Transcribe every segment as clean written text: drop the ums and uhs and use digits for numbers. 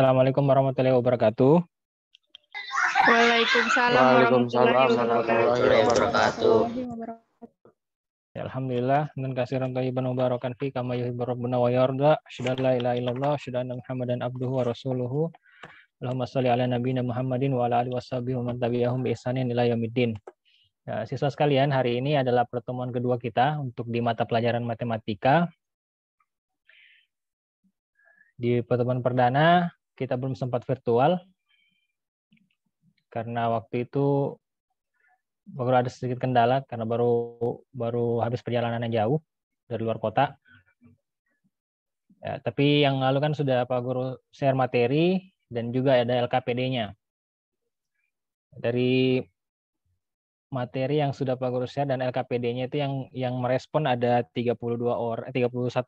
Assalamualaikum warahmatullahi wabarakatuh. Waalaikumsalam Waalaikumsalam warahmatullahi wabarakatuh. Ya, alhamdulillah dan katsiran thayyiban mubarakan fi kama yuhibbu rabbuna wa yarda. Asyhadu an la ilaha illallah, asyhadu anna Muhammadan abduhu wa rasuluhu. Allahumma shalli ala nabiyyina Muhammadin wa ala alihi washabihi wa man tabi'ahum bi ihsanin ila yaumiddin. Ya, siswa sekalian, hari ini adalah pertemuan kedua kita untuk di mata pelajaran matematika. Di pertemuan perdana kita belum sempat virtual karena waktu itu baru ada sedikit kendala karena baru habis perjalanan yang jauh dari luar kota. Ya, tapi yang lalu kan sudah Pak Guru share materi dan juga ada LKPD-nya. Dari materi yang sudah Pak Guru share dan LKPD-nya itu yang merespon ada 31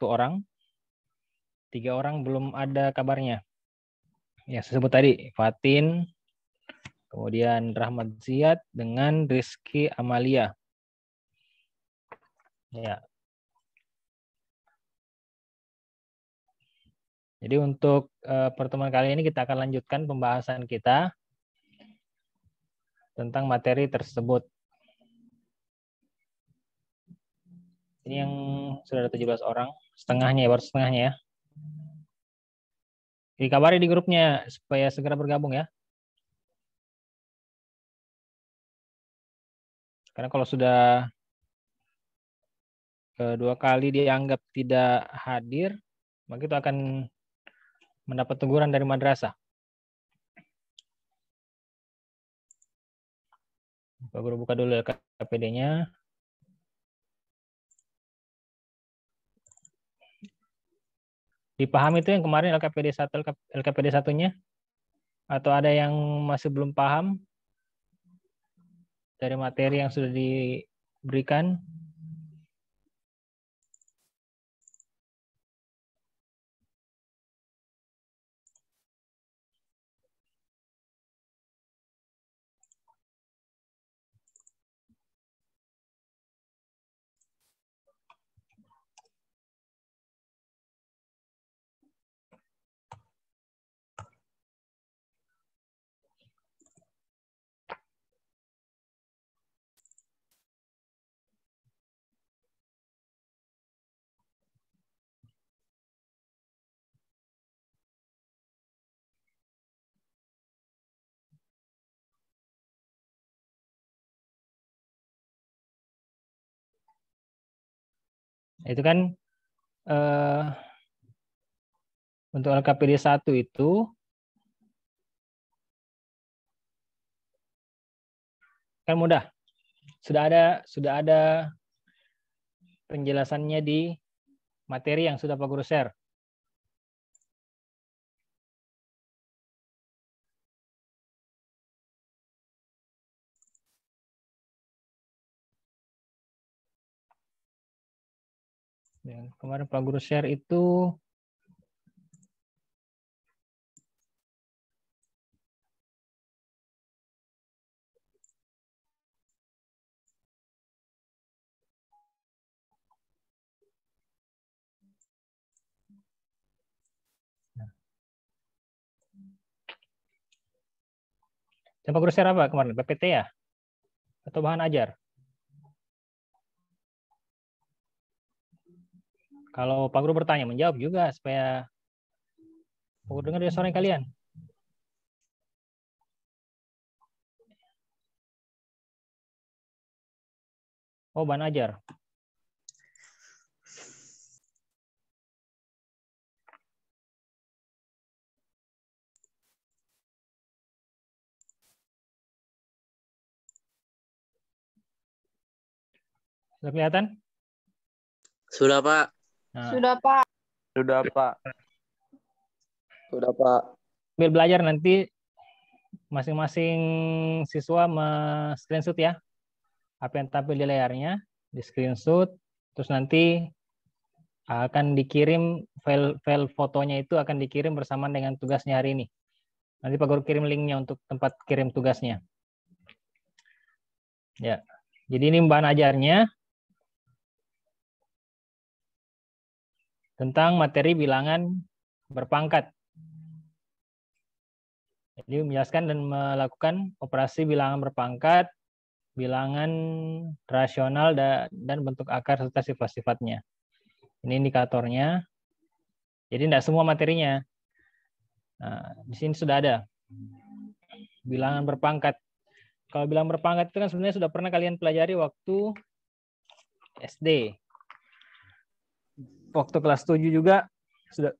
orang. 3 orang belum ada kabarnya. Ya, saya sebut tadi Fatin, kemudian Rahmat Ziyad dengan Rizky Amalia. Ya. Jadi untuk pertemuan kali ini kita akan lanjutkan pembahasan kita tentang materi tersebut. Ini yang sudah ada 17 orang, setengahnya ya, baru setengahnya ya. Dikabari di grupnya supaya segera bergabung ya. Karena kalau sudah kedua kali dianggap tidak hadir, maka itu akan mendapat teguran dari madrasah. Pak Guru buka dulu LKPD-nya. Dipahami itu yang kemarin LKPD 1, LKPD 1-nya? Atau ada yang masih belum paham dari materi yang sudah diberikan? Itu kan untuk LKPD 1 itu kan mudah. Sudah ada penjelasannya di materi yang sudah Pak Guru share. Yang kemarin Pak Guru share itu Pak Guru share apa kemarin? PPT ya? Atau bahan ajar? Kalau Pak Guru bertanya, menjawab juga supaya Pak Guru dengar dari suara kalian. Oh, bahan ajar. Sudah kelihatan? Sudah, Pak. Nah, Sudah, Pak. Sudah, Pak. Sudah, Pak. sambil belajar nanti masing-masing siswa screenshot ya. Apa yang tampil di layarnya, di screenshot, terus nanti akan dikirim file fotonya itu akan dikirim bersamaan dengan tugasnya hari ini. Nanti Pak Guru kirim linknya untuk tempat kirim tugasnya. Ya, jadi ini bahan ajarnya tentang materi bilangan berpangkat. Jadi menjelaskan dan melakukan operasi bilangan berpangkat, bilangan rasional, dan bentuk akar serta sifat-sifatnya. Ini indikatornya. Jadi tidak semua materinya. Nah, di sini sudah ada bilangan berpangkat. Kalau bilangan berpangkat itu kan sebenarnya sudah pernah kalian pelajari waktu SD. Waktu kelas 7 juga sudah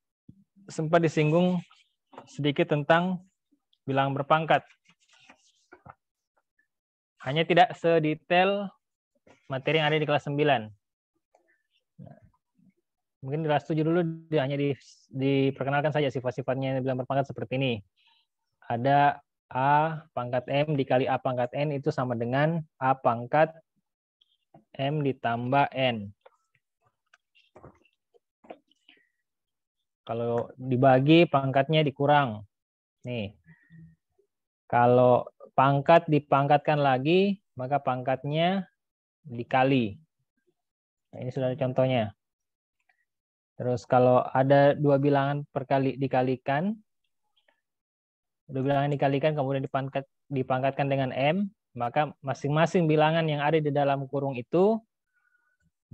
sempat disinggung sedikit tentang bilangan berpangkat. Hanya tidak sedetail materi yang ada di kelas 9. Mungkin di kelas 7 dulu hanya diperkenalkan saja sifat-sifatnya bilangan berpangkat seperti ini. Ada A pangkat M dikali A pangkat N itu sama dengan A pangkat M ditambah N. Kalau dibagi, pangkatnya dikurang. Nih. Kalau pangkat dipangkatkan lagi, maka pangkatnya dikali. Nah, ini sudah ada contohnya. Terus kalau ada dua bilangan dikalikan, kemudian dipangkatkan dengan M, maka masing-masing bilangan yang ada di dalam kurung itu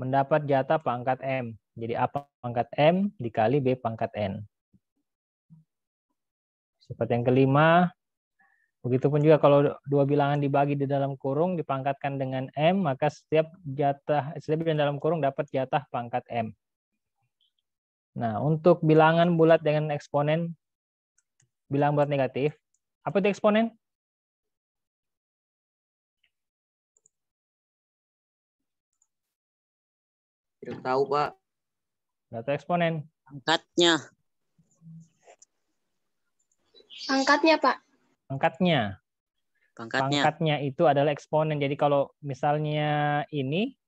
mendapat jatah pangkat M. Jadi A pangkat M dikali B pangkat N. Seperti yang kelima, begitupun juga kalau dua bilangan dibagi di dalam kurung dipangkatkan dengan M, maka setiap di dalam kurung dapat jatah pangkat M. Nah, untuk bilangan bulat dengan eksponen, bilangan bulat negatif, apa itu eksponen? Tidak tahu, Pak. Nggak tahu eksponen. Angkatnya. Angkatnya, Pak. Angkatnya. Pangkatnya. Pangkatnya itu adalah eksponen. Jadi kalau misalnya ini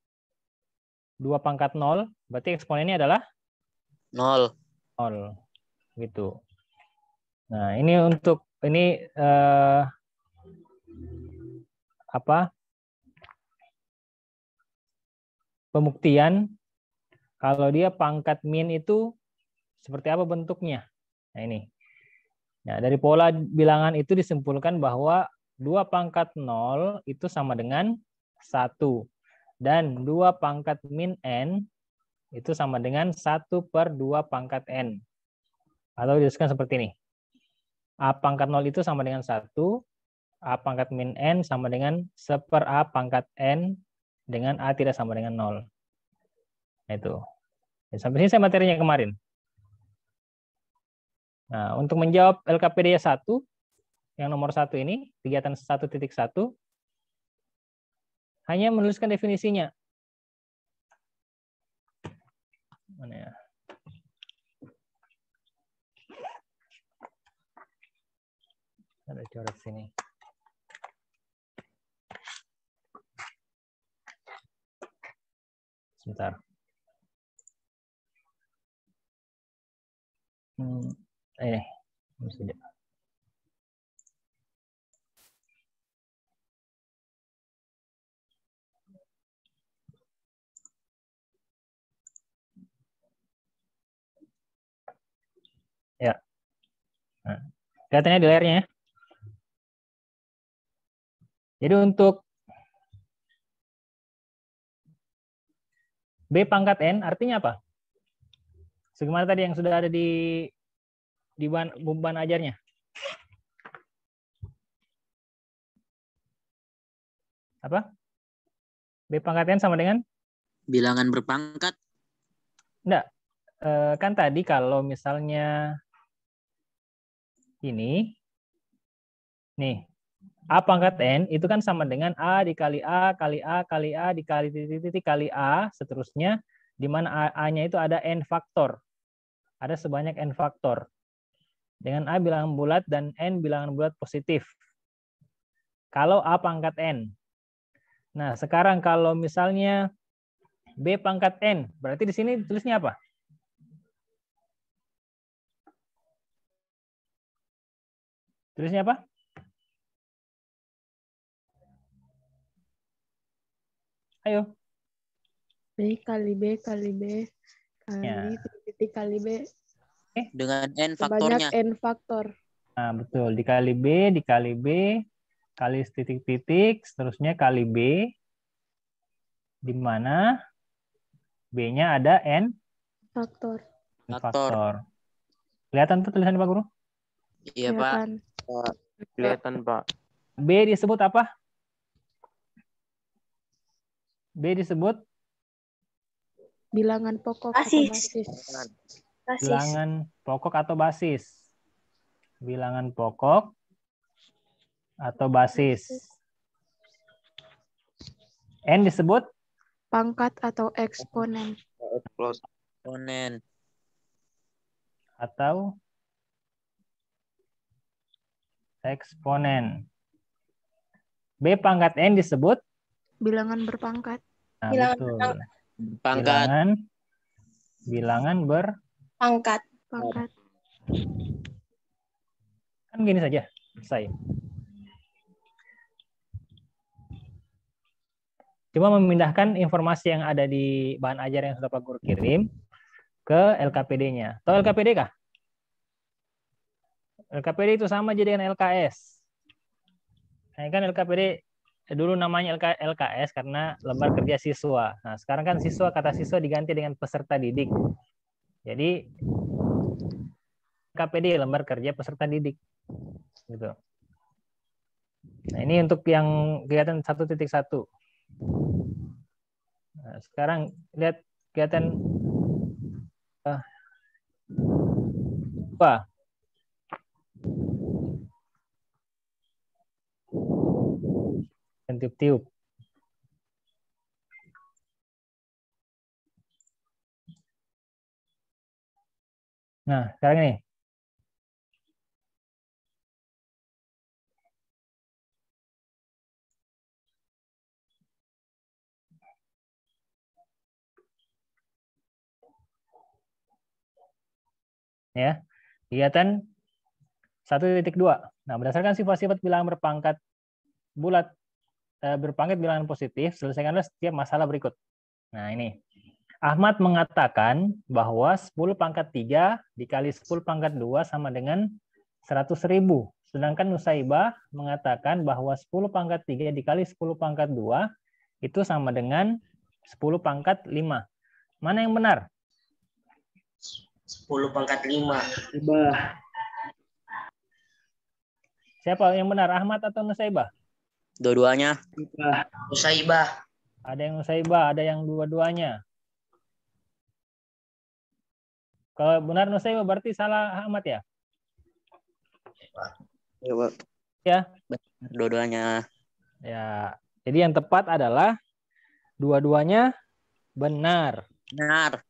2 pangkat 0, berarti eksponennya adalah 0. 0. Gitu. Nah, ini untuk pembuktian kalau dia pangkat min itu seperti apa bentuknya. Nah, ini. Nah, dari pola bilangan itu disimpulkan bahwa 2 pangkat 0 itu sama dengan 1. Dan 2 pangkat min n itu sama dengan 1/2 pangkat n. Atau dituliskan seperti ini. A pangkat 0 itu sama dengan 1. A pangkat min n sama dengan 1/A pangkat n dengan A tidak sama dengan 0. Nah, itu. Sampai sini saya materinya kemarin. Nah, untuk menjawab LKPD 1, yang nomor 1 ini, kegiatan 1.1, hanya menuliskan definisinya. Mana ya? Ada coret sini. Sebentar. Ini. Ya. Nah, kelihatannya di layarnya ya. Jadi untuk B pangkat N artinya apa? Sebagaimana tadi yang sudah ada di beban ajarnya. Apa? B pangkat N sama dengan? Bilangan berpangkat. Enggak. Kan tadi kalau misalnya ini, nih, A pangkat N itu kan sama dengan A dikali A kali A kali A dikali titik-titik kali A, seterusnya, di mana A-nya itu ada N faktor. Ada sebanyak N faktor. Dengan A bilangan bulat dan N bilangan bulat positif. Kalau A pangkat N. Nah, sekarang kalau misalnya B pangkat N, berarti di sini tulisnya apa? Tulisnya apa? Ayo. B kali B kali B kali Ya. titik kali B. Dengan N Sebanyak faktornya. N faktor. Nah, betul. Dikali B, kali titik-titik, seterusnya kali B, di mana B-nya ada N Faktor. faktor. Kelihatan tuh tulisan Pak Guru? Iya, Pak. Kelihatan. Kelihatan, Pak. B disebut apa? B disebut Bilangan pokok Basis. atau basis. Basis. bilangan pokok atau basis. Bilangan pokok atau basis. N disebut Pangkat atau eksponen. Eksponen. atau eksponen. B pangkat N disebut Bilangan berpangkat. nah, Bilangan betul. Pangkat. Bilangan Pangkat. Pangkat. kan gini saja. Selesai. Cuma memindahkan informasi yang ada di bahan ajar yang sudah Pak Guru kirim ke LKPD-nya. Tahu LKPD kah? LKPD itu sama jadi dengan LKS. Nah, kan LKPD dulu namanya LKS karena lembar kerja siswa. Nah, sekarang kan kata siswa diganti dengan peserta didik. Jadi LKPD lembar kerja peserta didik. Gitu. Nah, ini untuk yang kegiatan 1.1. Nah, sekarang lihat kegiatan apa? Tiup-tiup. Nah, sekarang ini. Ya, kegiatan 1.2. Nah, berdasarkan sifat-sifat bilangan berpangkat bulat berpangkat bilangan positif, selesaikanlah setiap masalah berikut. Nah, ini. Ahmad mengatakan bahwa 10 pangkat 3 dikali 10 pangkat 2 sama dengan 100.000. Sedangkan Nusaibah mengatakan bahwa 10 pangkat 3 dikali 10 pangkat 2 itu sama dengan 10 pangkat 5. Mana yang benar? 10 pangkat 5. Siapa yang benar, Ahmad atau Nusaibah? Dua-duanya. Nusaibah. Ada yang Nusaibah, ada yang dua-duanya. Kalau benar Nusaibah berarti salah Ahmad ya? Iya, Pak. Ya. Dua-duanya. Ya. Jadi yang tepat adalah dua-duanya benar. Benar.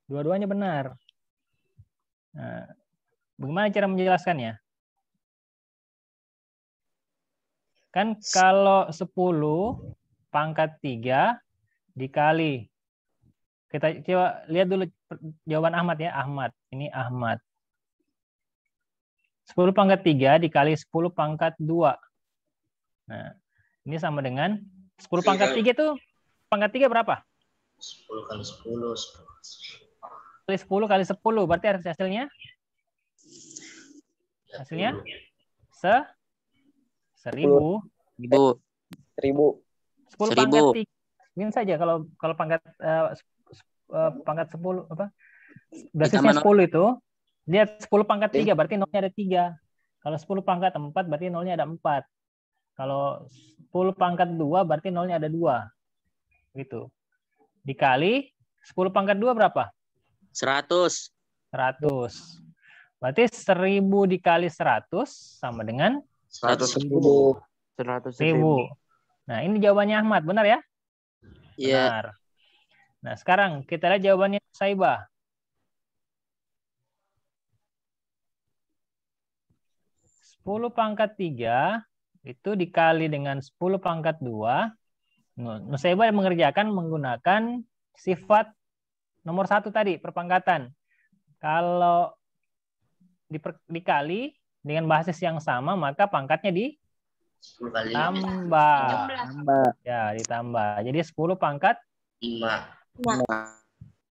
Dua-duanya benar. Nah, bagaimana cara menjelaskannya? Kan kalau 10 pangkat 3 dikali. Kita coba lihat dulu jawaban Ahmad ya. Ahmad. Ini Ahmad. 10 pangkat 3 dikali 10 pangkat 2. Nah, ini sama dengan 10 pangkat 3 itu pangkat 3 berapa? 10 kali 10. Kali 10 kali 10. Berarti hasilnya? Hasilnya? 1.000. 1000. 10 pangkat 3. Ini saja kalau pangkat pangkat 10 apa? Basisnya 10 itu. Lihat 10 pangkat 3 berarti nolnya ada 3. Kalau 10 pangkat 4 berarti nolnya ada 4. Kalau 10 pangkat 2 berarti nolnya ada 2. Gitu. Dikali 10 pangkat 2 berapa? 100. 100. Berarti 1.000 dikali 100 sama dengan 100.000. 1.000. Nah, ini jawabannya Ahmad, benar ya? Iya. Benar. Nah, sekarang kita lihat jawabannya Saibah. 10 pangkat 3 itu dikali dengan 10 pangkat 2. Nusaibah mengerjakan menggunakan sifat nomor 1 tadi, perpangkatan. Kalau dikali dengan basis yang sama, maka pangkatnya 10 kali ditambah. Ya, ditambah. Jadi 10 pangkat 5.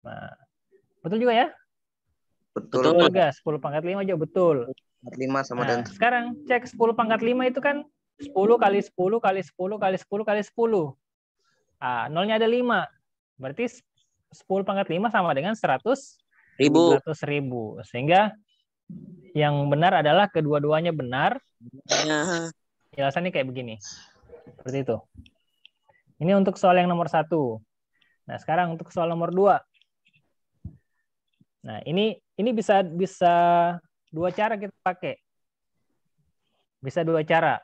Nah, betul juga ya? Betul. Betul gak? 10 pangkat 5 aja betul. 5 sama Nah, dengan sekarang cek 10 pangkat 5 itu kan 10 kali 10 kali 10 kali 10 kali 10. Ah, nolnya ada 5. Berarti 10 pangkat 5 sama dengan 1000. 100.000. Sehingga yang benar adalah kedua-duanya benar. Ya. Jelasannya kayak begini. Seperti itu. Ini untuk soal yang nomor 1. Nah, sekarang untuk soal nomor 2. Nah, ini bisa 2 cara kita pakai. Bisa 2 cara.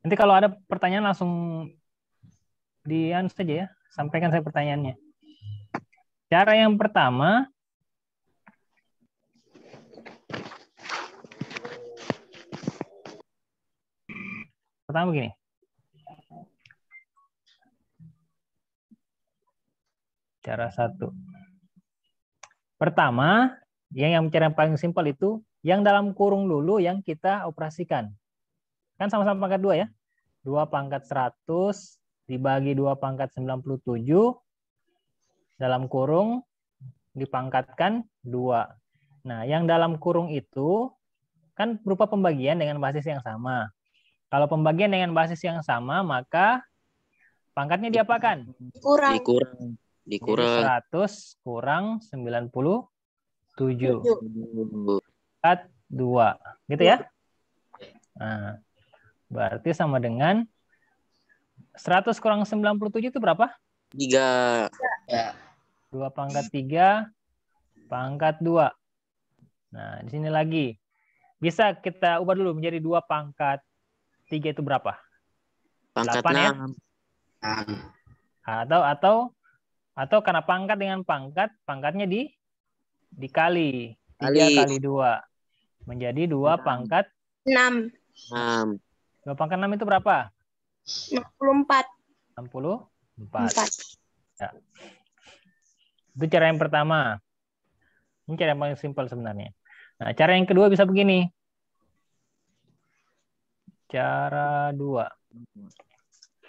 Nanti kalau ada pertanyaan langsung saja ya, sampaikan saya pertanyaannya. Cara yang pertama, begini. Cara 1. Pertama, yang cara yang paling simpel itu yang dalam kurung dulu yang kita operasikan. Kan sama-sama pangkat 2 ya. 2 pangkat 100 dibagi 2 pangkat 97 dalam kurung dipangkatkan 2. Nah, yang dalam kurung itu kan berupa pembagian dengan basis yang sama. Kalau pembagian dengan basis yang sama, maka pangkatnya diapakan? Dikurang. 100 kurang 97. 7. Pangkat 2. Gitu ya? Nah, berarti sama dengan 100 kurang 97 itu berapa? 3. 2 pangkat 3 pangkat 2. Nah, di sini lagi. Bisa kita ubah dulu menjadi 2 pangkat 3 itu berapa? Pangkat 8 ya? 6. Atau karena pangkat dengan pangkat, pangkatnya dikali. 3 kali 2. Menjadi 2 pangkat 6. 2 pangkat 6 itu berapa? 64. 64. Ya. Itu cara yang pertama. Ini cara yang paling simpel sebenarnya. Nah, cara yang kedua bisa begini. Cara 2.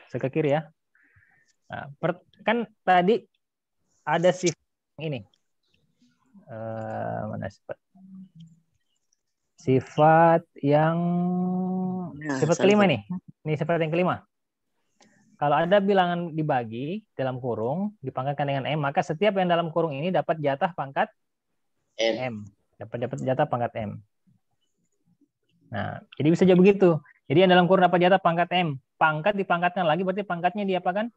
Saya ke kiri ya. Nah, kan tadi ada sifat ini. Mana sifat? Sifat yang sifat kelima nih. Ini sifat yang kelima. Kalau ada bilangan dibagi dalam kurung, dipangkatkan dengan M, maka setiap yang dalam kurung ini dapat jatah pangkat M. Dapat jatah pangkat M. Nah, jadi bisa jadi begitu. Jadi yang dalam kurung dapat jatah pangkat M. Pangkat dipangkatkan lagi, berarti pangkatnya diapakan?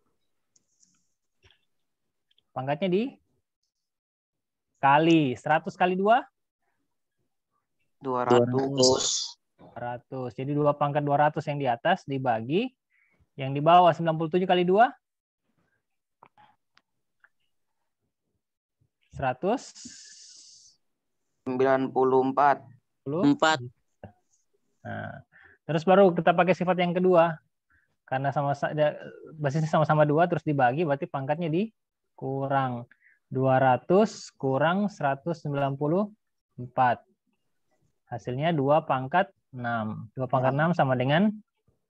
Pangkatnya dikali. 100 kali 2? 200. Jadi 2 pangkat 200 yang di atas dibagi. Yang di bawah 97 kali 2? 94. Nah, terus baru kita pakai sifat yang kedua. Karena basisnya sama-sama 2, terus dibagi, berarti pangkatnya dikurang. 200 kurang 194. Hasilnya 2 pangkat 6. 2 pangkat 6 sama dengan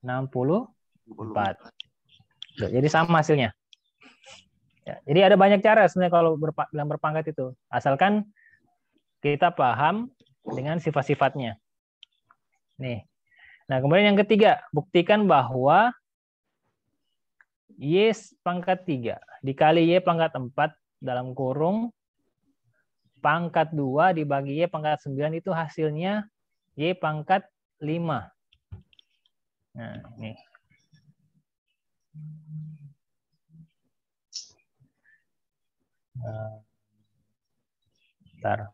64. Jadi sama hasilnya. Ya, jadi ada banyak cara sebenarnya kalau bilang berpangkat itu. Asalkan kita paham dengan sifat-sifatnya. Nih. Nah, kemudian yang ketiga, buktikan bahwa Y pangkat 3 dikali Y pangkat 4 dalam kurung pangkat 2 dibagi Y pangkat 9 itu hasilnya Y pangkat 5. Nah, ini. Bentar.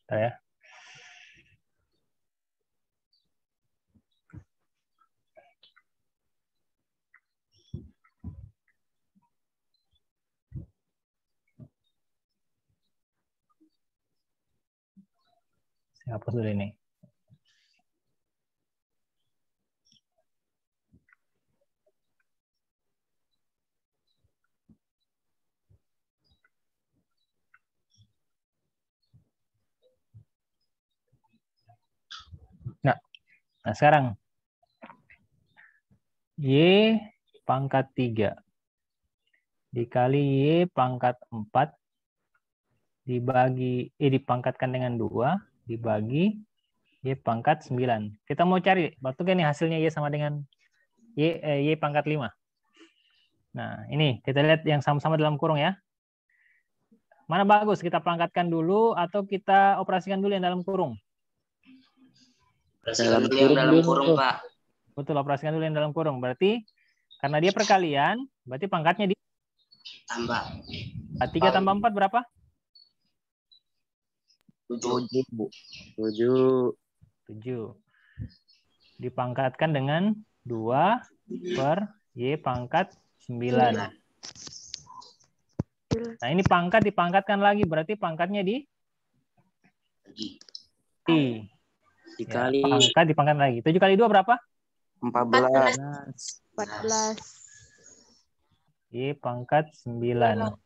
Ya. Saya hapus dulu ini. Nah, sekarang Y pangkat 3 dikali Y pangkat 4 dipangkatkan dengan 2 dibagi Y pangkat 9. Kita mau cari, waktu kan nih hasilnya Y sama dengan Y pangkat 5. Nah, ini kita lihat yang sama-sama dalam kurung ya. Mana bagus, kita pangkatkan dulu atau kita operasikan dulu yang dalam kurung? Operasikan dulu yang dalam kurung, Pak. Betul, operasikan dulu yang dalam kurung. Berarti karena dia perkalian, berarti pangkatnya Tambah. 3 tambah 4 berapa? 7. Dipangkatkan dengan 2 per Y pangkat 9. Nah, ini pangkat dipangkatkan lagi, berarti pangkatnya Dikali ya, pangkat dipangkat lagi. 7 kali 2 berapa? 14. 14. Y pangkat 9.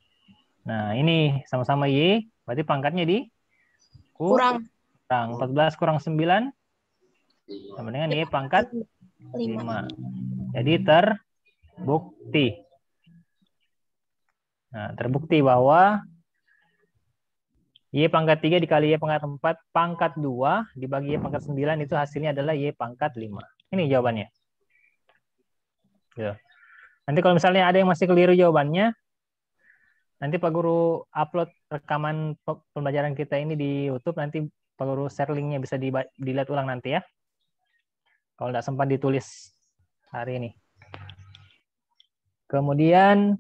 Nah, ini sama-sama Y, berarti pangkatnya Kurang. 14 kurang 9 sama dengan Y pangkat 5. Jadi terbukti. Nah, terbukti bahwa Y pangkat 3 dikali Y pangkat 4 pangkat 2 dibagi Y pangkat 9 itu hasilnya adalah Y pangkat 5. Ini jawabannya. Ya. Nanti kalau misalnya ada yang masih keliru jawabannya, nanti Pak Guru upload rekaman pembelajaran kita ini di YouTube, nanti Pak Guru share linknya, bisa dilihat ulang nanti ya. Kalau tidak sempat ditulis hari ini. Kemudian,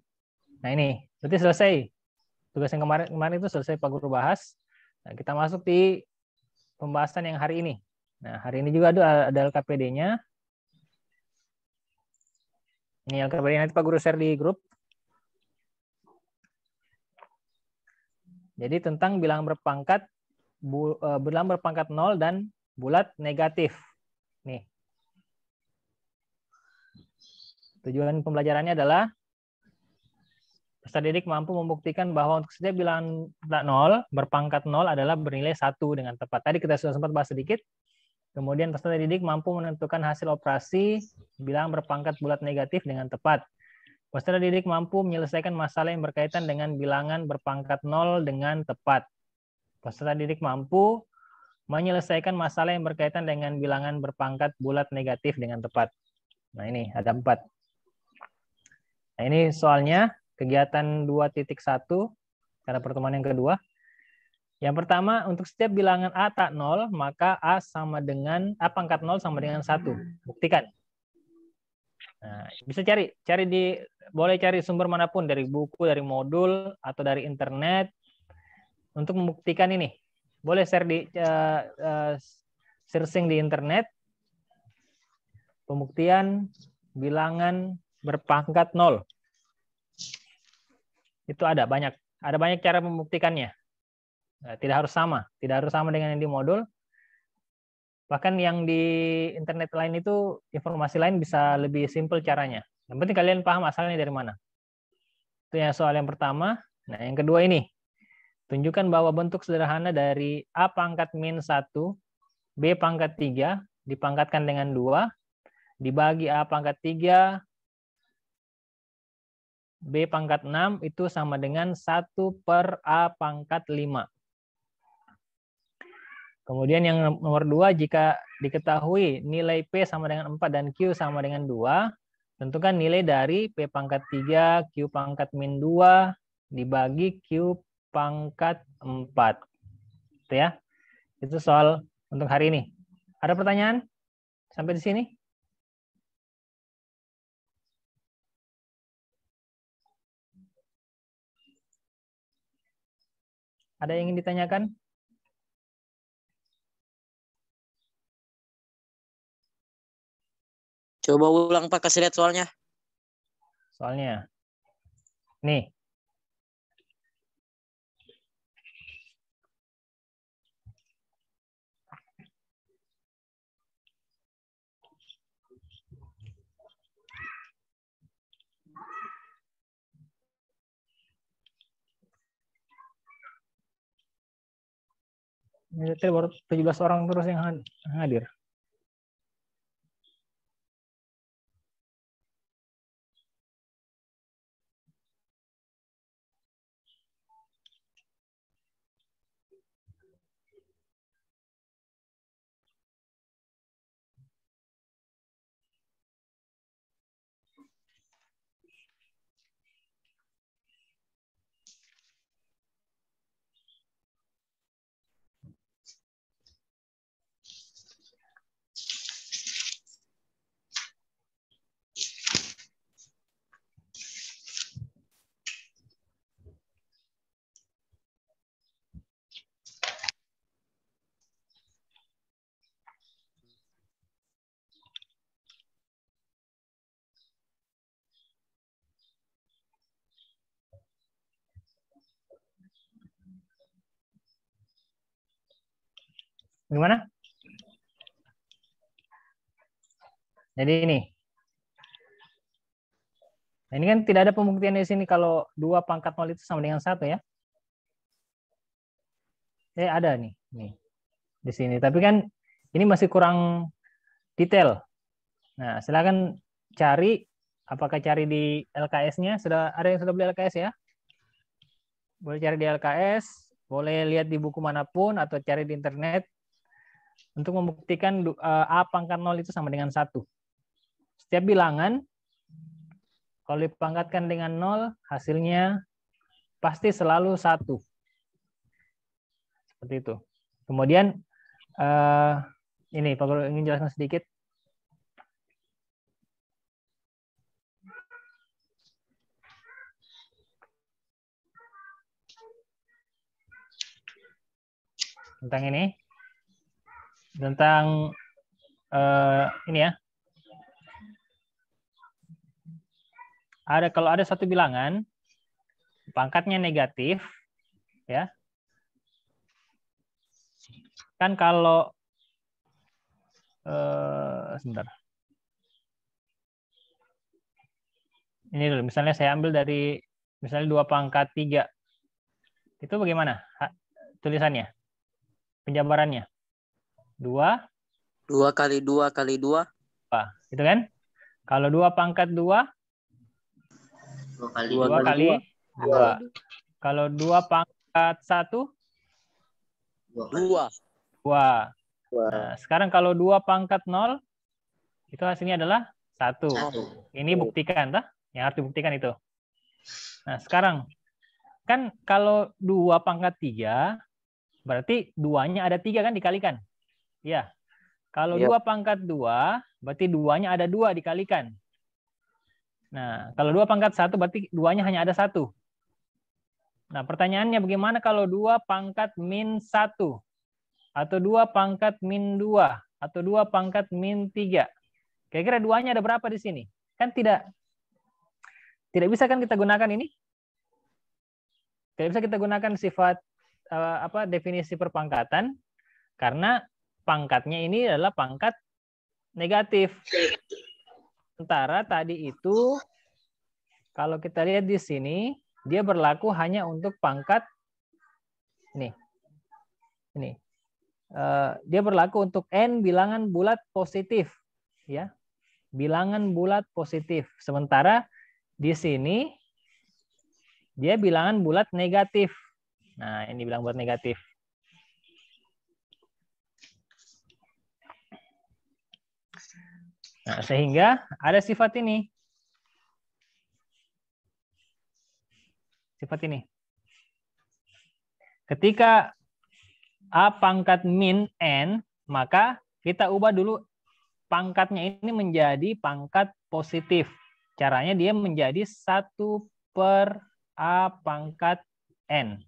nah ini, berarti selesai. Tugas yang kemarin itu selesai Pak Guru bahas. Nah, kita masuk di pembahasan yang hari ini. Nah, hari ini juga ada LKPD-nya. Ini LKPD nanti Pak Guru share di grup. Jadi tentang bilangan berpangkat 0 dan bulat negatif. Nih. Tujuan pembelajarannya adalah peserta didik mampu membuktikan bahwa untuk setiap bilangan 0 berpangkat 0 adalah bernilai 1 dengan tepat. Tadi kita sudah sempat bahas sedikit. Kemudian peserta didik mampu menentukan hasil operasi bilangan berpangkat bulat negatif dengan tepat. Peserta didik mampu menyelesaikan masalah yang berkaitan dengan bilangan berpangkat 0 dengan tepat. Peserta didik mampu menyelesaikan masalah yang berkaitan dengan bilangan berpangkat bulat negatif dengan tepat. Nah, ini ada 4. Nah, ini soalnya kegiatan 2.1 pada pertemuan yang kedua. Yang pertama, untuk setiap bilangan A tak 0, maka A pangkat 0 sama dengan 1. Buktikan. Nah, bisa boleh cari sumber manapun, dari buku, dari modul, atau dari internet untuk membuktikan ini. Boleh share searching di internet, pembuktian bilangan berpangkat 0. Itu ada banyak cara membuktikannya. Nah, tidak harus sama dengan yang di modul. Bahkan yang di internet lain itu informasi lain bisa lebih simpel caranya. Yang penting kalian paham asalnya dari mana. Itu ya soal yang pertama. Nah, yang kedua ini. Tunjukkan bahwa bentuk sederhana dari A pangkat min 1, B pangkat 3, dipangkatkan dengan 2, dibagi A pangkat 3, B pangkat 6, itu sama dengan 1 per A pangkat 5. Kemudian yang nomor 2, jika diketahui nilai P sama dengan 4 dan Q sama dengan 2, tentukan nilai dari P pangkat 3, Q pangkat min 2, dibagi Q pangkat 4. Itu ya. Itu soal untuk hari ini. Ada pertanyaan sampai di sini? Ada yang ingin ditanyakan? Coba ulang Pak, kasih lihat soalnya. Soalnya. Nih. Ini baru 17 orang terus yang hadir. Gimana? Jadi ini. Nah, ini kan tidak ada pembuktian di sini kalau 2 pangkat 0 itu sama dengan 1 ya. Ada nih di sini. Tapi kan ini masih kurang detail. Nah, silakan cari, apakah cari di LKS-nya? Sudah ada yang sudah beli LKS ya? Boleh cari di LKS, boleh lihat di buku manapun atau cari di internet untuk membuktikan A pangkat 0 itu sama dengan 1. Setiap bilangan kalau dipangkatkan dengan 0, hasilnya pasti selalu 1. Seperti itu. Kemudian ini Pak Guru ingin jelaskan sedikit. Tentang ini. Tentang ini ya. Kalau ada satu bilangan pangkatnya negatif ya. Kan kalau sebentar. Ini dulu, misalnya saya ambil dari misalnya 2 pangkat 3. Itu bagaimana tulisannya? Penjabarannya. 2 kali 2 kali 2. Itu kan? Kalau 2 pangkat 2, 2 kali 2. Kalau 2 pangkat 1, 2. Nah, sekarang kalau 2 pangkat 0, itu hasilnya adalah 1. Ini buktikan, tak? Yang harus dibuktikan itu. Nah, sekarang, kan kalau 2 pangkat 3, berarti 2-nya ada 3 kan dikalikan? Ya. Kalau 2 pangkat 2, berarti 2-nya ada 2 dikalikan. Nah, kalau 2 pangkat 1, berarti 2-nya hanya ada 1. Nah, pertanyaannya bagaimana kalau 2 pangkat min 1? Atau 2 pangkat min 2? Atau 2 pangkat min 3? Kira-kira 2-nya ada berapa di sini? Kan tidak bisa kan kita gunakan ini? Tidak bisa kita gunakan sifat definisi perpangkatan karena pangkatnya ini adalah pangkat negatif. Sementara tadi itu kalau kita lihat di sini dia berlaku hanya untuk pangkat ini. Dia berlaku untuk n bilangan bulat positif, ya. Bilangan bulat positif. Sementara di sini dia bilangan bulat negatif. Nah, ini bilangan bulat negatif. Nah, sehingga ada sifat ini. Sifat ini. Ketika A pangkat min n, maka kita ubah dulu pangkatnya ini menjadi pangkat positif. Caranya dia menjadi 1 per A pangkat n.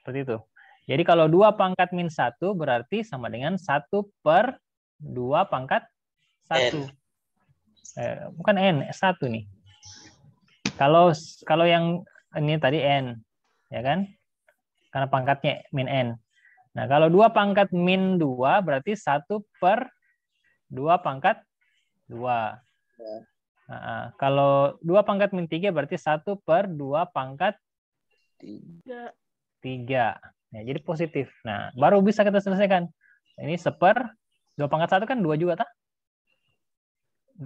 Seperti itu. Jadi kalau 2 pangkat min 1 berarti sama dengan 1 per 2 pangkat 1. Bukan n, 1 nih. Kalau yang ini tadi n, ya kan? Karena pangkatnya min n. Nah, kalau 2 pangkat min 2 berarti 1 per 2 pangkat 2. Nah, kalau 2 pangkat min 3 berarti 1 per 2 pangkat 3. Nah, jadi positif. Nah, baru bisa kita selesaikan. Ini 1 per 2 pangkat 1 kan 2 juga, tak?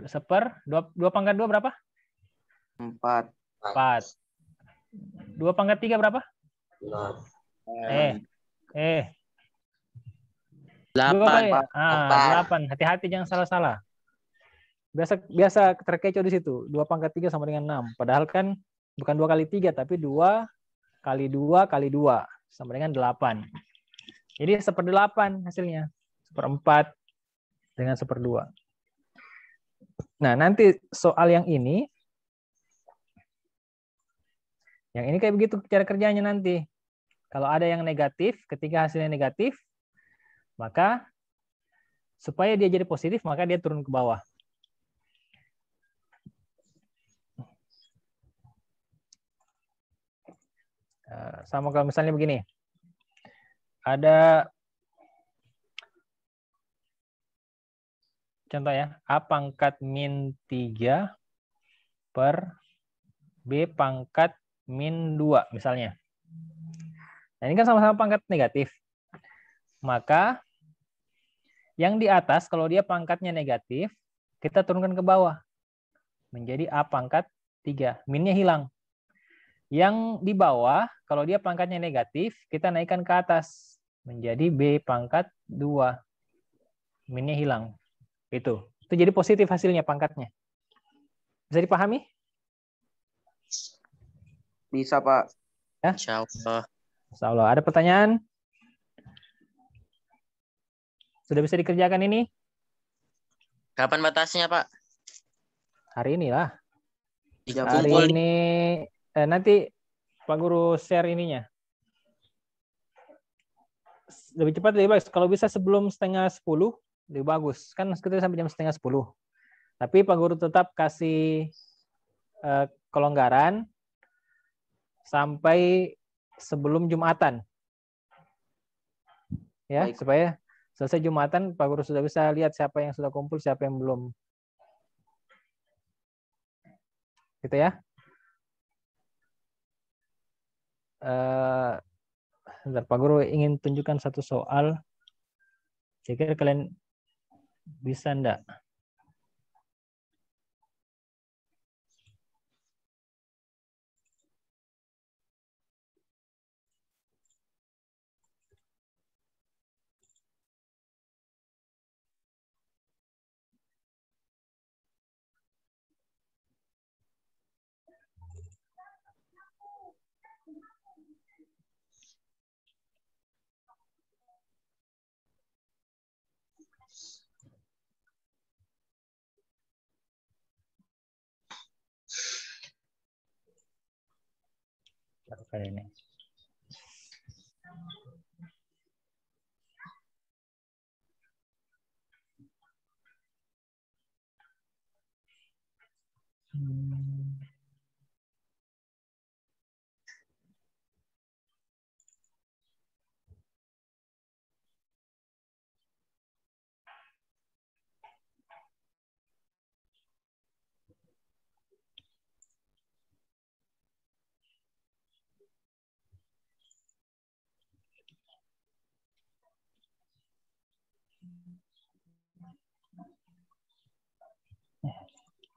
1 per 2 pangkat 2 berapa? 4. 2 pangkat 3 berapa? 8. Hati-hati jangan salah-salah. Biasa terkecoh di situ. 2 pangkat 3 sama dengan 6. Padahal kan bukan 2 kali 3, tapi 2 kali 2 kali 2 sama dengan 8. Jadi 1/8 hasilnya. 1/4 dengan 1/2. Nah, nanti soal yang ini kayak begitu cara kerjanya nanti. Kalau ada yang negatif, ketika hasilnya negatif, maka supaya dia jadi positif, maka dia turun ke bawah. Sama kalau misalnya begini. ada contoh ya, A pangkat min 3 per B pangkat min 2 misalnya. Nah, ini kan sama-sama pangkat negatif. Maka yang di atas kalau dia pangkatnya negatif, kita turunkan ke bawah. Menjadi A pangkat 3. Minnya hilang. Yang di bawah, kalau dia pangkatnya negatif, kita naikkan ke atas. Menjadi B pangkat 2. Minnya hilang. Itu jadi positif hasilnya pangkatnya. Bisa dipahami? Bisa, Pak. Ya? Insyaallah. Insyaallah. Ada pertanyaan? Sudah bisa dikerjakan ini? Kapan batasnya, Pak? Hari ini lah. Jam Hari kumpul. ini nanti Pak Guru share ininya. Lebih cepat lebih bagus. Kalau bisa sebelum 9:30 lebih bagus. Kan kita sampai jam 9:30. Tapi Pak Guru tetap kasih kelonggaran sampai sebelum Jumatan. Ya, Baik. supaya selesai Jumatan Pak Guru sudah bisa lihat siapa yang sudah kumpul, siapa yang belum. Gitu ya. Bentar, Pak Guru ingin tunjukkan satu soal. Saya kira kalian bisa enggak? Kali ini.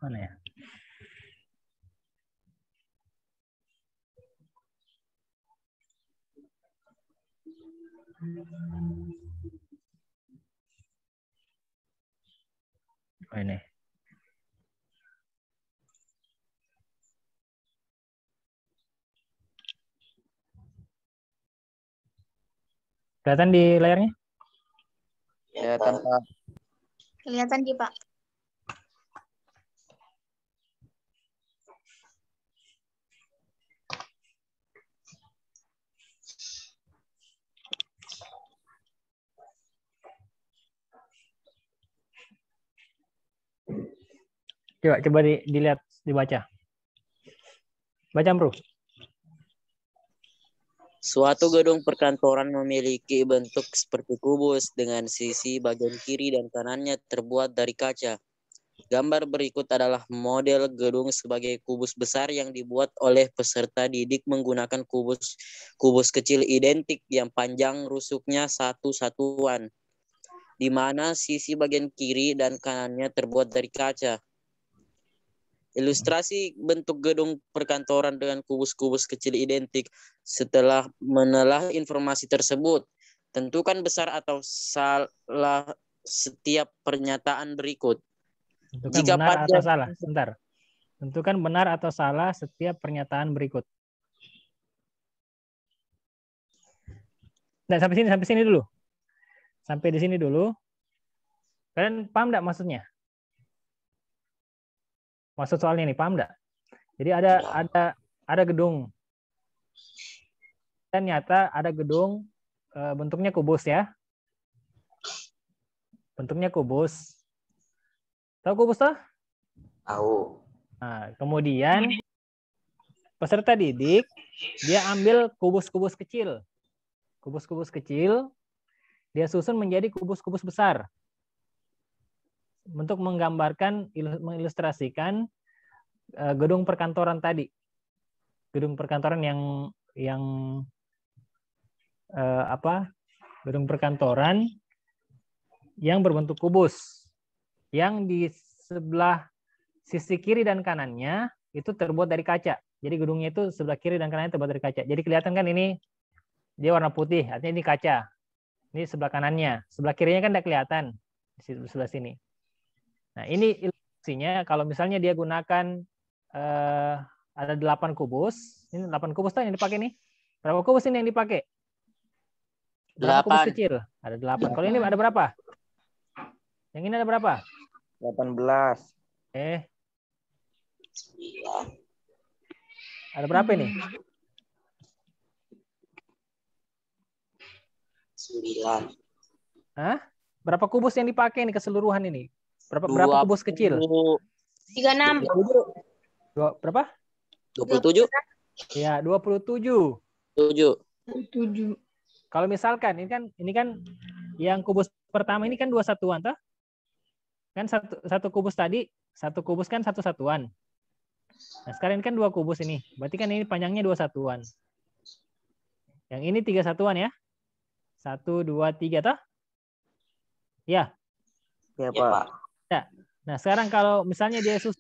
Mana ya? Oh, ini. Kelihatan di layarnya? Kelihatan, Pak. Kelihatan Ki, Pak. Coba dilihat, dibaca. Baca, Bro. Suatu gedung perkantoran memiliki bentuk seperti kubus dengan sisi bagian kiri dan kanannya terbuat dari kaca. Gambar berikut adalah model gedung sebagai kubus besar yang dibuat oleh peserta didik menggunakan kubus kecil identik yang panjang rusuknya satu satuan, di mana sisi bagian kiri dan kanannya terbuat dari kaca. Ilustrasi bentuk gedung perkantoran dengan kubus-kubus kecil identik. Setelah menelah informasi tersebut, tentukan besar atau salah setiap pernyataan berikut. Tentukan Jika benar pada atau salah. Sebentar. Tentukan benar atau salah setiap pernyataan berikut. Nah, sampai sini dulu. Sampai di sini dulu. Kalian paham enggak maksudnya? Maksud soalnya ini paham enggak? Jadi ada gedung. Dan nyata ada gedung bentuknya kubus ya. Bentuknya kubus. Tahu kubus toh? Tahu. Nah, kemudian peserta didik dia ambil kubus-kubus kecil. kubus-kubus kecil, dia susun menjadi kubus-kubus besar. Untuk menggambarkan, mengilustrasikan gedung perkantoran tadi. Gedung perkantoran yang gedung perkantoran yang berbentuk kubus. Yang di sebelah sisi kiri dan kanannya itu terbuat dari kaca. Jadi gedungnya itu sebelah kiri dan kanannya terbuat dari kaca. Jadi kelihatan kan ini dia warna putih, artinya ini kaca. Ini sebelah kanannya. Sebelah kirinya kan tidak kelihatan di sebelah sini. Nah, ini ilustrasinya kalau misalnya dia gunakan ada 8 kubus. Ini 8 kubus tuh yang dipakai nih. Berapa kubus ini yang dipakai? Berapa kubus 8. kecil? Ada 8. Kalau ini ada berapa? Yang ini ada berapa? 18. Ada berapa ini? 9. Hah? Berapa kubus yang dipakai ini keseluruhan ini? Berapa kubus kecil? 36. Berapa? 27. Ya, 27. 7. Kalau misalkan ini kan yang kubus pertama ini kan 2 satuan toh? Kan satu kubus tadi, satu kubus kan 1 satuan. Nah, sekarang ini kan 2 kubus ini. Berarti kan ini panjangnya 2 satuan. Yang ini 3 satuan ya? 1, 2, 3 toh? Ya. Ya, Ya, Pak. Pak. Ya. Nah, sekarang kalau misalnya dia 4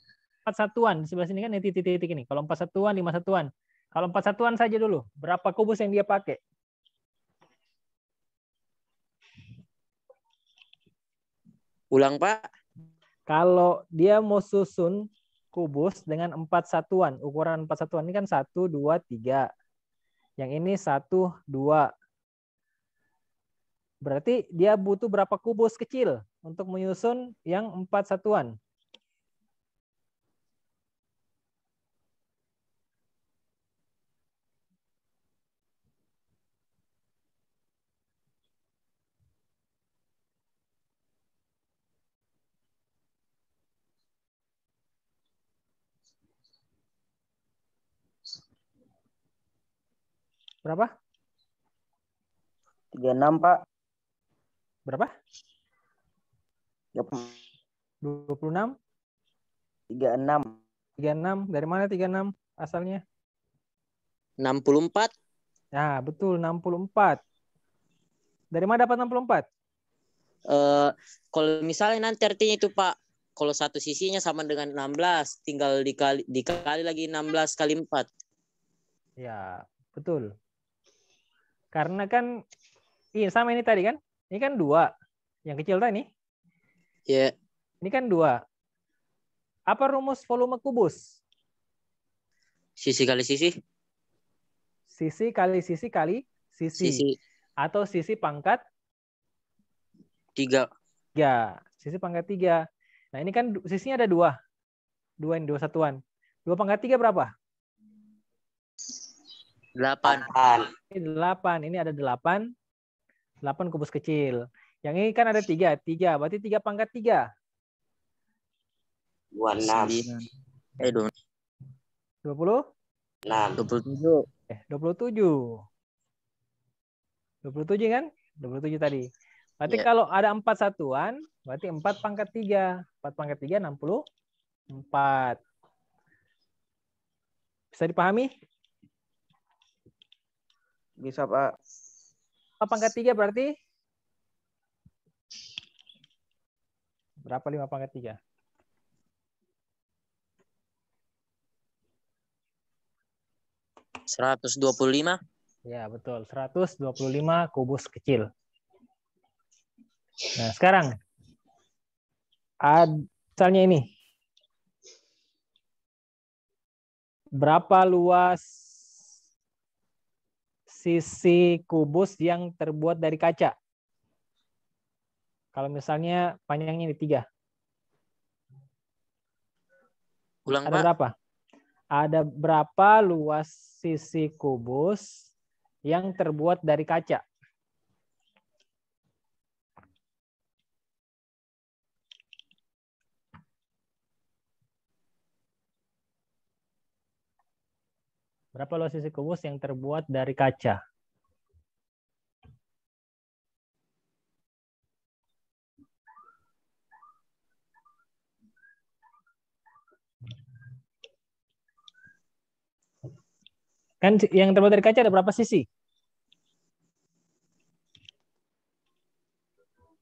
satuan, di sebelah sini kan ini titik-titik ini. Kalau 4 satuan, 5 satuan. Kalau 4 satuan saja dulu, berapa kubus yang dia pakai? Ulang, Pak. Kalau dia mau susun kubus dengan 4 satuan, ukuran 4 satuan ini kan 1, 2, 3. Yang ini 1, 2. Berarti dia butuh berapa kubus kecil untuk menyusun yang 4 satuan? Berapa? 36, Pak. Berapa? 26. 26? 36. 36. Dari mana 36 asalnya? 64. Nah, betul 64. Dari mana dapat 64? Kalau misalnya nanti artinya itu, Pak, kalau satu sisinya sama dengan 16, tinggal dikali lagi 16 kali 4. Ya, betul. Karena kan iya sama ini tadi kan? Ini kan 2. Yang kecil tadi. Ya. Ini kan 2. Apa rumus volume kubus? Sisi kali sisi. Sisi kali sisi kali sisi. Sisi Atau sisi pangkat 3. 3. Sisi pangkat 3. Nah, ini kan sisinya ada 2. 2 ini 2 satuan. 2 pangkat 3 berapa? 8. Ini 8. Ini ada 8. 8 kubus kecil. Yang ini kan ada 3. 3. Berarti 3 pangkat 3. 26. 20? 6. 27. 27 kan? 27 tadi. Berarti Ya. kalau ada 4 satuan, berarti 4 pangkat 3. 4 pangkat 3, 64. Bisa dipahami? Bisa, Pak. 5 pangkat 3 berarti? Berapa 5 pangkat 3? $125. Ya, betul. 125 kubus kecil. Nah, sekarang misalnya ini. Berapa luas sisi kubus yang terbuat dari kaca? Kalau misalnya panjangnya ini 3. Ulang, Ada Pak. berapa? Ada berapa luas sisi kubus yang terbuat dari kaca? Berapa luas sisi kubus yang terbuat dari kaca? Kan yang terbuat dari kaca ada berapa sisi?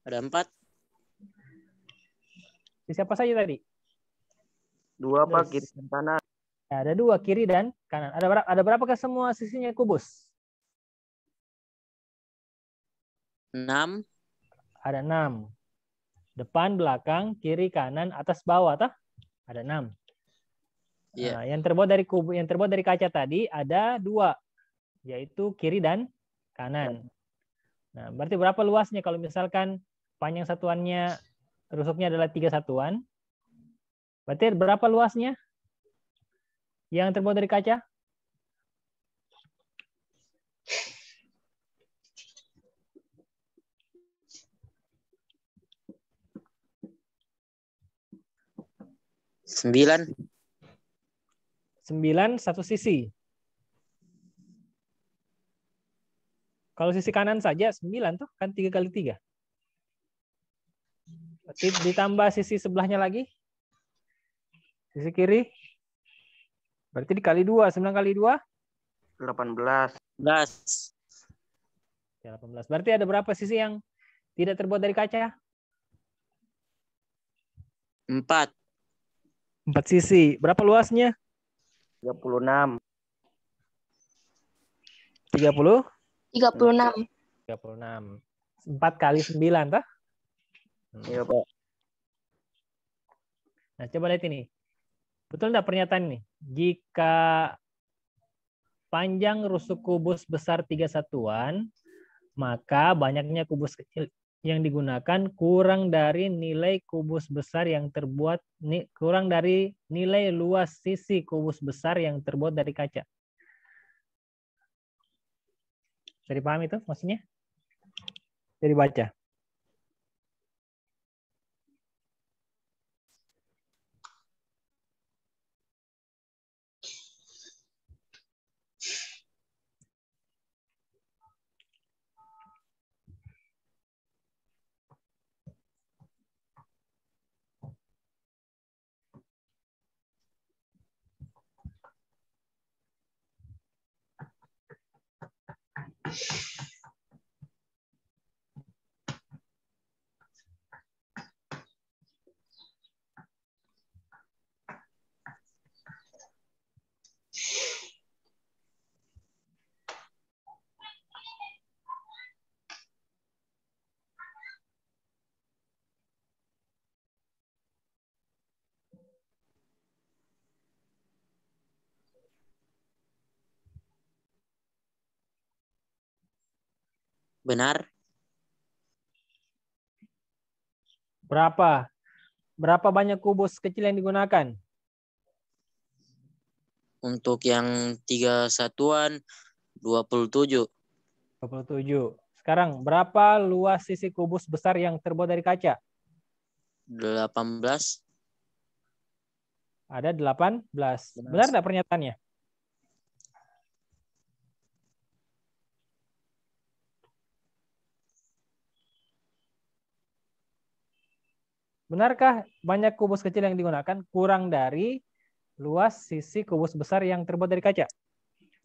Ada 4. Sisi apa saja tadi? 2 Pak, Terus. kiri dan kanan. Ya, ada 2, kiri dan kanan. Ada berapa ke semua sisinya kubus? 6. Ada 6. Depan, belakang, kiri, kanan, atas, bawah, toh? Ada 6. Iya. Nah, yang terbuat dari kaca tadi ada 2, yaitu kiri dan kanan. Nah, berarti berapa luasnya kalau misalkan panjang satuannya rusuknya adalah 3 satuan? Berarti berapa luasnya yang terbuat dari kaca? Sembilan 9 satu sisi. Kalau sisi kanan saja 9 tuh kan 3 kali 3. Berarti ditambah sisi sebelahnya lagi. Sisi kiri. Berarti dikali 2, 9 kali 2 18. 11. ya 18. Berarti ada berapa sisi yang tidak terbuat dari kaca? 4. 4 sisi. Berapa luasnya? 36. 30? 36. 36. 4 kali 9 toh? Iya Pak. Nah, coba lihat ini. Betul enggak pernyataan ini? Jika panjang rusuk kubus besar 3 satuan, maka banyaknya kubus kecil yang digunakan kurang dari nilai kubus besar yang terbuat kurang dari nilai luas sisi kubus besar yang terbuat dari kaca. Bisa dipahami itu maksudnya? Jadi baca. Benar. Berapa banyak kubus kecil yang digunakan? Untuk yang 3 satuan 27. 27. Sekarang berapa luas sisi kubus besar yang terbuat dari kaca? 18. Ada 18. Benar enggak pernyataannya? Benarkah banyak kubus kecil yang digunakan kurang dari luas sisi kubus besar yang terbuat dari kaca?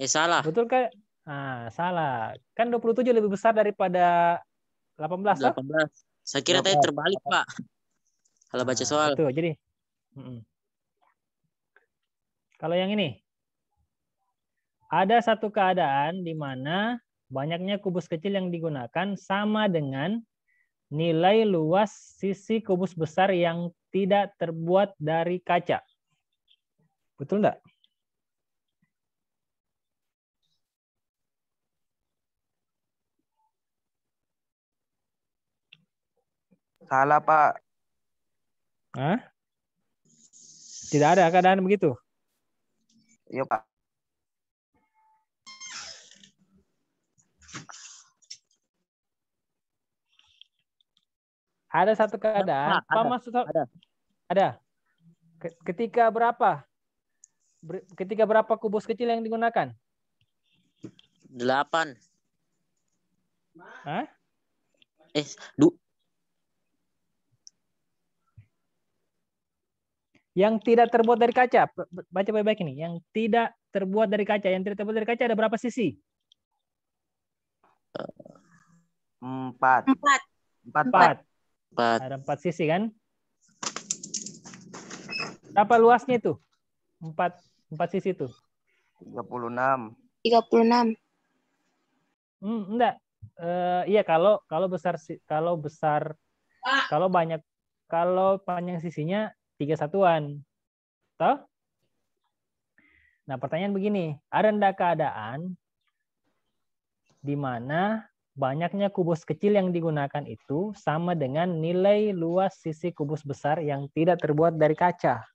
Salah. Betul kan? Nah, salah. Kan 27 lebih besar daripada 18 toh? 18. Saya kira tadi terbalik, Pak. Kalau baca soal. Betul. Jadi kalau yang ini ada satu keadaan di mana banyaknya kubus kecil yang digunakan sama dengan nilai luas sisi kubus besar yang tidak terbuat dari kaca. Betul enggak? Salah Pak. Hah? Tidak ada keadaan begitu? Iya Pak. Ada satu keadaan. Apa maksud? Ada. Ketika berapa? Ketika berapa kubus kecil yang digunakan? 8. Hah? Yang tidak terbuat dari kaca. Baca baik-baik ini. Yang tidak terbuat dari kaca. Yang tidak terbuat dari kaca ada berapa sisi? 4. 4. 4. 4. Ada 4 sisi kan? Berapa luasnya itu? 4 sisi itu. 36. 36. Enggak. Iya kalau panjang sisinya 3 satuan. Toh? Nah, pertanyaan begini, ada enggak keadaan di mana banyaknya kubus kecil yang digunakan itu sama dengan nilai luas sisi kubus besar yang tidak terbuat dari kaca?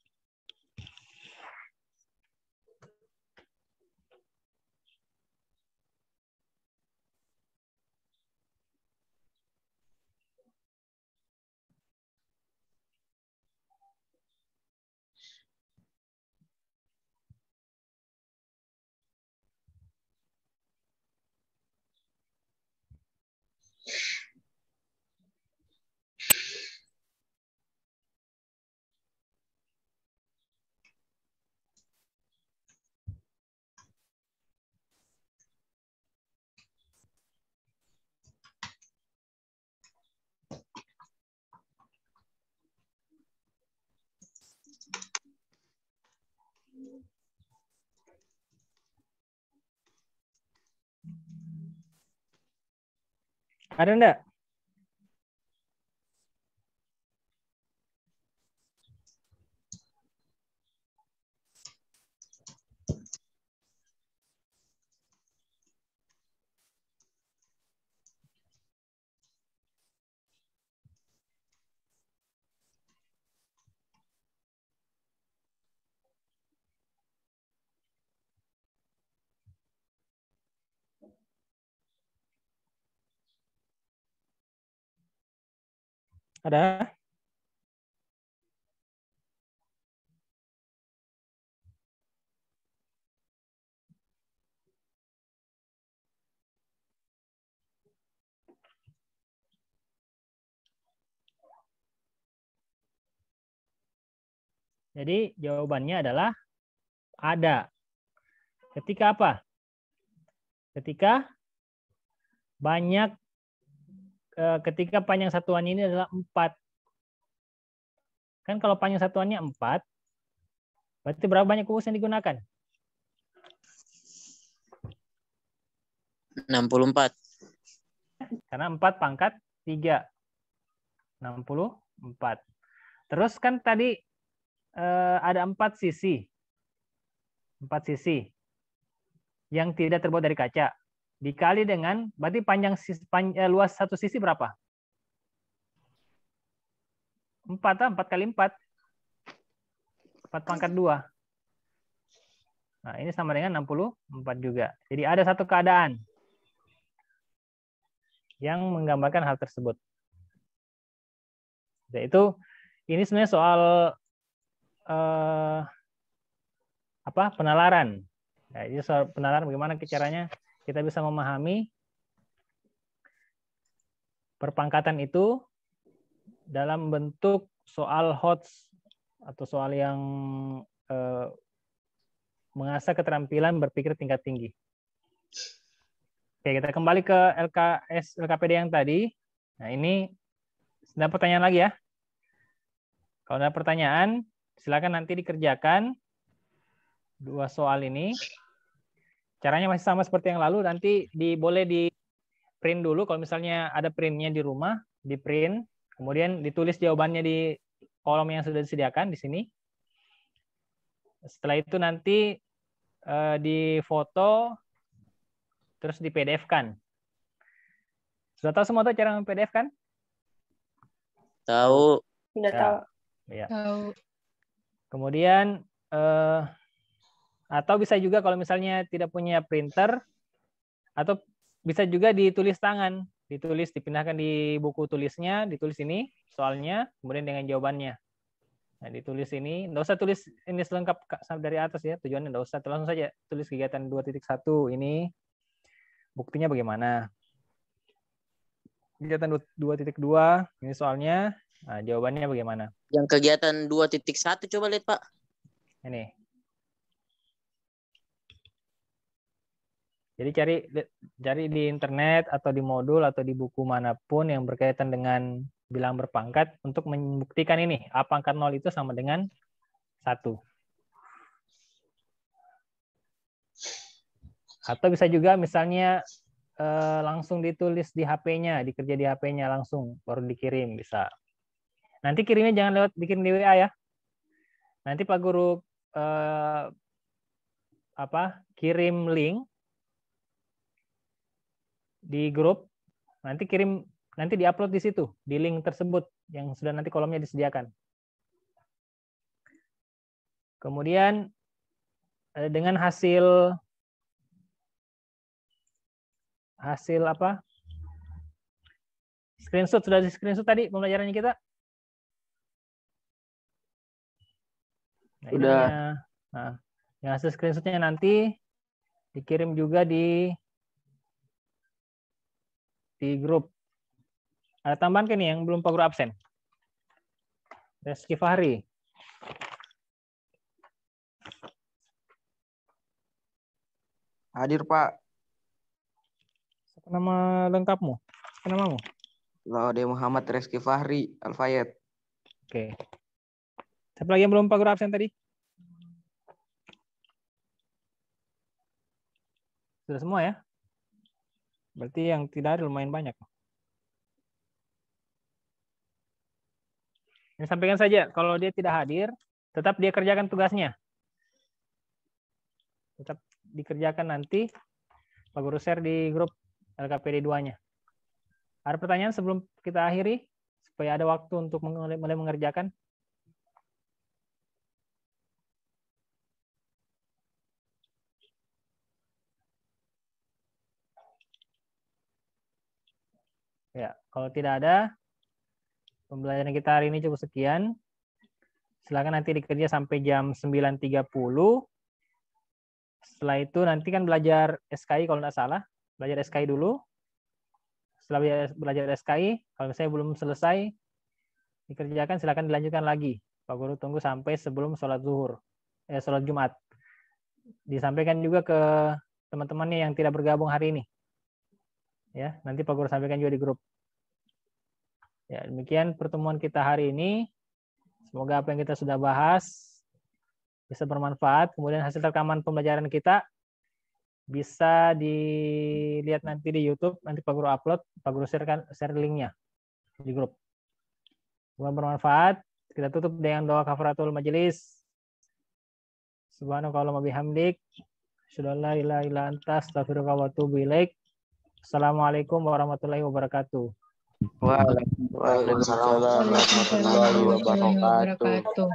Ada enggak? Ada? Jadi jawabannya adalah ada. Ketika apa? Ketika panjang satuannya ini adalah 4. Kan kalau panjang satuannya 4, berarti berapa banyak kubus yang digunakan? 64. Karena 4 pangkat 3. 64. Terus kan tadi ada 4 sisi. 4 sisi yang tidak terbuat dari kaca. Dikali dengan, berarti luas satu sisi berapa? 4 kali 4. 4 pangkat 2. Nah, ini sama dengan 64 juga. Jadi ada satu keadaan yang menggambarkan hal tersebut. Yaitu, ini sebenarnya soal penalaran. Nah, ini soal penalaran bagaimana caranya kita bisa memahami perpangkatan itu dalam bentuk soal HOTS atau soal yang mengasah keterampilan berpikir tingkat tinggi. Oke, kita kembali ke LKPD yang tadi. Nah, ini ada pertanyaan lagi ya. Kalau ada pertanyaan, silakan nanti dikerjakan 2 soal ini. Caranya masih sama seperti yang lalu, nanti boleh di print dulu. Kalau misalnya ada printnya di rumah, di print, kemudian ditulis jawabannya di kolom yang sudah disediakan di sini. Setelah itu nanti difoto, terus di PDF-kan. Sudah tahu semua tuh cara mem-PDF kan? Tahu. Udah Ya. tahu. Ya. Tahu. Kemudian atau bisa juga kalau misalnya tidak punya printer, atau bisa juga ditulis tangan, dipindahkan di buku tulisnya, ditulis ini soalnya, kemudian dengan jawabannya. Nah, ditulis ini, nggak usah tulis ini selengkap dari atas ya, tujuannya nggak usah, langsung saja tulis kegiatan 2.1 ini, buktinya bagaimana. kegiatan 2.2 ini soalnya. Nah, jawabannya bagaimana? Yang kegiatan 2.1 coba lihat Pak. Ini. Jadi cari di internet atau di modul atau di buku manapun yang berkaitan dengan bilang berpangkat untuk membuktikan ini. A pangkat 0 itu sama dengan 1. Atau bisa juga misalnya langsung ditulis di HP-nya, dikerja di HP-nya langsung, baru dikirim bisa. Nanti kirimnya jangan dikirim di WA ya. Nanti Pak Guru kirim link di grup, nanti diupload di situ, di link tersebut yang sudah nanti kolomnya disediakan. Kemudian dengan hasil screenshot, sudah di screenshot tadi pembelajarannya kita. Nah, yang hasil screenshotnya nanti dikirim juga di grup. Ada tambahan kan nih yang belum Pak Guru absen? Reski Fahri. Hadir, Pak. Nama lengkapmu? Namamu? Laude Muhammad Reski Fahri Al-Fayed. Oke. Siapa lagi yang belum Pak Guru absen tadi? Sudah semua ya? Berarti yang tidak ada lumayan banyak. Ini sampaikan saja, kalau dia tidak hadir, tetap dia kerjakan tugasnya. Tetap dikerjakan nanti, Pak Guru share di grup LKPD 2-nya. Ada pertanyaan sebelum kita akhiri, supaya ada waktu untuk mulai mengerjakan? Ya, kalau tidak ada, pembelajaran kita hari ini cukup sekian. Silakan nanti dikerja sampai jam 9.30. Setelah itu nanti kan belajar SKI kalau tidak salah. Belajar SKI dulu. Setelah belajar SKI, kalau misalnya belum selesai dikerjakan, silakan dilanjutkan lagi. Pak Guru tunggu sampai sebelum sholat zuhur. Sholat Jumat. Disampaikan juga ke teman-temannya yang tidak bergabung hari ini. Ya, nanti Pak Guru sampaikan juga di grup. Ya, demikian pertemuan kita hari ini. Semoga apa yang kita sudah bahas bisa bermanfaat. Kemudian hasil rekaman pembelajaran kita bisa dilihat nanti di YouTube. Nanti Pak Guru upload, Pak Guru share linknya di grup. Semoga bermanfaat. Kita tutup dengan doa kafaratul majelis. Subhanakallahumma bihamdik. Asyhadu an la ilaha illa anta astaghfiruka wa atubu ilaik. Assalamualaikum warahmatullahi wabarakatuh. Waalaikumsalam warahmatullahi wabarakatuh.